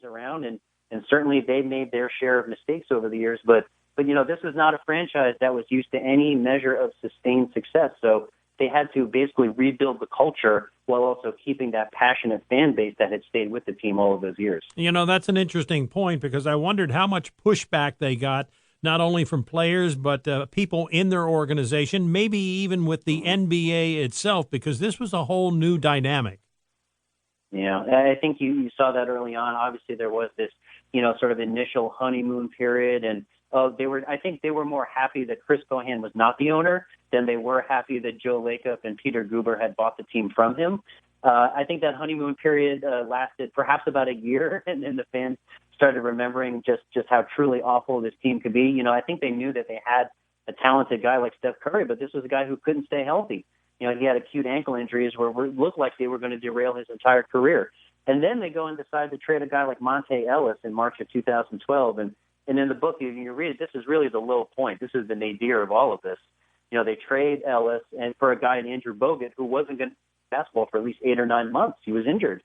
things around, and certainly they made their share of mistakes over the years. But this was not a franchise that was used to any measure of sustained success. So they had to basically rebuild the culture while also keeping that passionate fan base that had stayed with the team all of those years. That's an interesting point, because I wondered how much pushback they got, not only from players, but people in their organization, maybe even with the NBA itself, because this was a whole new dynamic. Yeah, I think you saw that early on. Obviously, there was this, sort of initial honeymoon period, and I think they were more happy that Chris Bohan was not the owner than they were happy that Joe Lacob and Peter Guber had bought the team from him. I think that honeymoon period lasted perhaps about a year, and then the fans started remembering just how truly awful this team could be. I think they knew that they had a talented guy like Steph Curry, but this was a guy who couldn't stay healthy. He had acute ankle injuries where it looked like they were going to derail his entire career. And then they go and decide to trade a guy like Monte Ellis in March of 2012. And in the book, you read it, this is really the low point. This is the nadir of all of this. They trade Ellis and for a guy in Andrew Bogut who wasn't going to play basketball for at least 8 or 9 months. He was injured.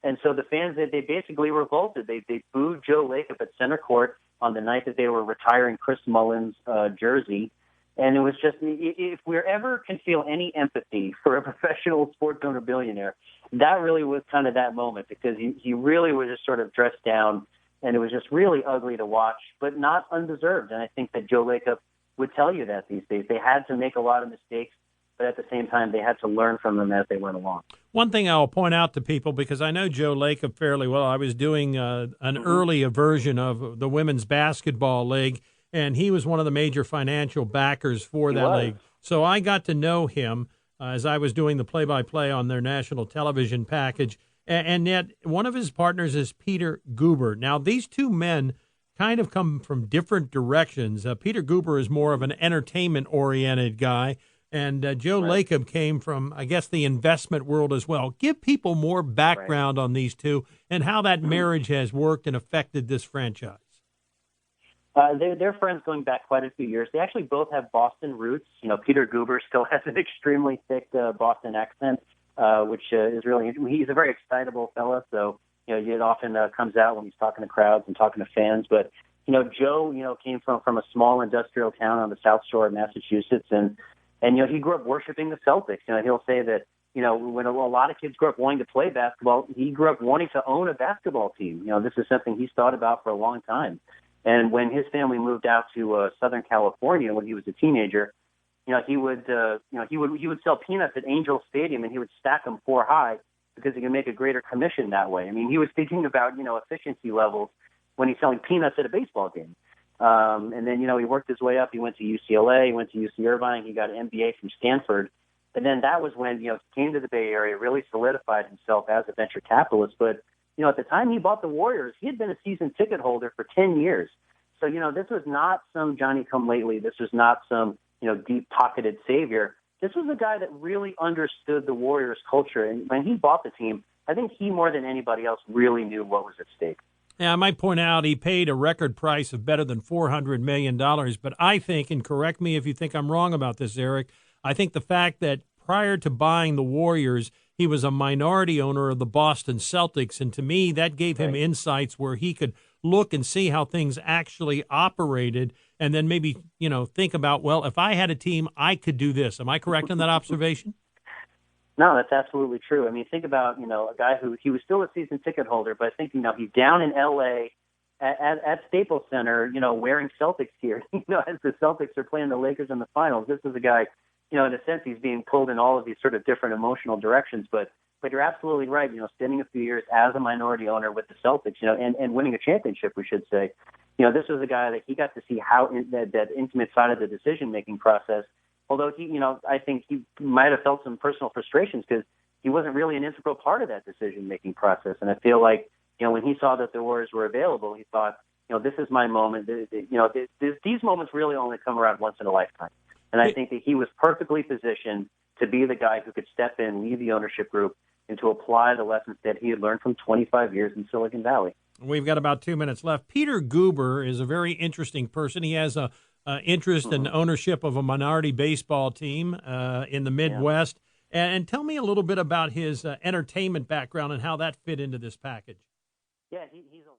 And so the fans, they basically revolted. They booed Joe Lacob at center court on the night that they were retiring Chris Mullin's jersey. And it was just, if we ever can feel any empathy for a professional sports owner billionaire, that really was kind of that moment, because he really was just sort of dressed down, and it was just really ugly to watch, but not undeserved. And I think that Joe Lacob would tell you that these days. They had to make a lot of mistakes, but at the same time, they had to learn from them as they went along. One thing I'll point out to people, because I know Joe Lacob fairly well, I was doing an early version of the Women's Basketball League, and he was one of the major financial backers for that league. So I got to know him as I was doing the play-by-play on their national television package. And yet one of his partners is Peter Guber. Now, these two men kind of come from different directions. Peter Guber is more of an entertainment-oriented guy, and Joe Lacob came from, I guess, the investment world as well. Give people more background on these two and how that marriage has worked and affected this franchise. They're friends going back quite a few years. They actually both have Boston roots. Peter Guber still has an extremely thick Boston accent, which is really, he's a very excitable fella. So, it often comes out when he's talking to crowds and talking to fans. But, Joe, came from a small industrial town on the South Shore of Massachusetts. And he grew up worshiping the Celtics. He'll say that, when a lot of kids grow up wanting to play basketball, he grew up wanting to own a basketball team. This is something he's thought about for a long time. And when his family moved out to Southern California when he was a teenager, he would sell peanuts at Angel Stadium, and he would stack them 4 high because he could make a greater commission that way. I mean, he was thinking about efficiency levels when he's selling peanuts at a baseball game. And then he worked his way up. He went to UCLA, he went to UC Irvine, he got an MBA from Stanford, and then that was when he came to the Bay Area, really solidified himself as a venture capitalist. But at the time he bought the Warriors, he had been a season ticket holder for 10 years. So, this was not some Johnny-come-lately. This was not some, deep-pocketed savior. This was a guy that really understood the Warriors culture. And when he bought the team, I think he, more than anybody else, really knew what was at stake. Yeah, I might point out he paid a record price of better than $400 million. But I think, and correct me if you think I'm wrong about this, Erik, I think the fact that prior to buying the Warriors, he was a minority owner of the Boston Celtics, and to me, that gave him insights where he could look and see how things actually operated, and then maybe, think about, well, if I had a team, I could do this. Am I correct in that observation? No, that's absolutely true. I mean, think about, a guy who, he was still a season ticket holder, but I think, he's down in L.A. at Staples Center, wearing Celtics gear, as the Celtics are playing the Lakers in the finals. This is a guy, in a sense, he's being pulled in all of these sort of different emotional directions. But you're absolutely right. Spending a few years as a minority owner with the Celtics, and winning a championship, we should say. This was a guy that he got to see how that intimate side of the decision-making process. Although he, I think he might have felt some personal frustrations because he wasn't really an integral part of that decision-making process. And I feel like, when he saw that the Warriors were available, he thought, this is my moment. These moments really only come around once in a lifetime. And I think that he was perfectly positioned to be the guy who could step in, lead the ownership group, and to apply the lessons that he had learned from 25 years in Silicon Valley. We've got about 2 minutes left. Peter Guber is a very interesting person. He has a interest in ownership of a minority baseball team in the Midwest. Yeah. And tell me a little bit about his entertainment background and how that fit into this package. Yeah, he's a